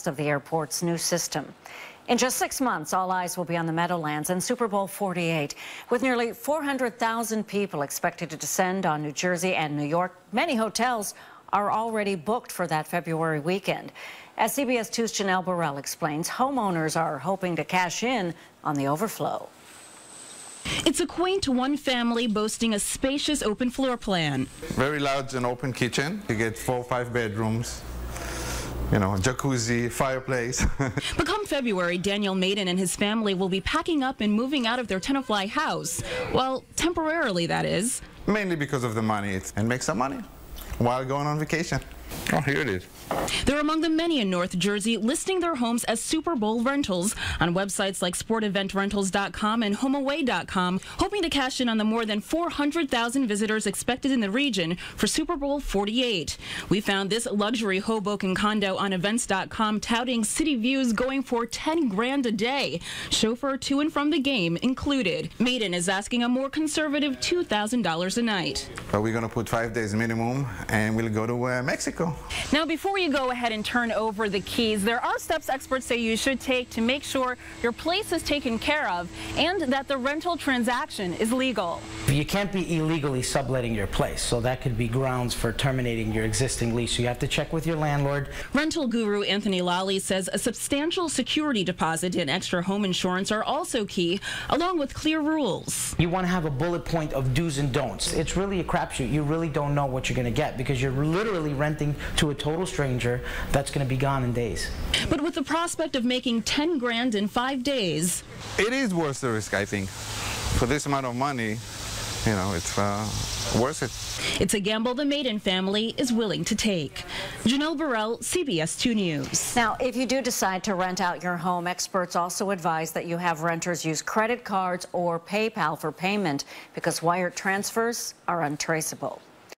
of the airport's new system. In just 6 months, all eyes will be on the Meadowlands and Super Bowl 48. With nearly 400,000 people expected to descend on New Jersey and New York, many hotels are already booked for that February weekend. As CBS 2's Janelle Burrell explains, homeowners are hoping to cash in on the overflow. It's a quaint one family boasting a spacious open floor plan. Very large and open kitchen. You get 4 or 5 bedrooms. You know, jacuzzi, fireplace. But come February, Daniel Maiden and his family will be packing up and moving out of their Tenafly house. Well, temporarily, that is. Mainly because of the money, and make some money while going on vacation. Oh, here it is. They're among the many in North Jersey listing their homes as Super Bowl rentals on websites like sporteventrentals.com and homeaway.com, hoping to cash in on the more than 400,000 visitors expected in the region for Super Bowl 48. We found this luxury Hoboken condo on events.com touting city views going for 10 grand a day, chauffeur to and from the game included. Maiden is asking a more conservative $2,000 a night. But we're going to put 5 days minimum, and we'll go to Mexico. Now, before you go ahead and turn over the keys, there are steps experts say you should take to make sure your place is taken care of and that the rental transaction is legal. You can't be illegally subletting your place, so that could be grounds for terminating your existing lease. So you have to check with your landlord. Rental guru Anthony Lally says a substantial security deposit and extra home insurance are also key, along with clear rules. You want to have a bullet point of do's and don'ts. It's really a crapshoot. You really don't know what you're going to get because you're literally renting to a total stranger that's going to be gone in days. But with the prospect of making 10 grand in 5 days, it is worth the risk, I think. For this amount of money, you know, it's worth it. It's a gamble the Maiden family is willing to take. Janelle Burrell, CBS 2 News. Now, if you do decide to rent out your home, experts also advise that you have renters use credit cards or PayPal for payment because wire transfers are untraceable.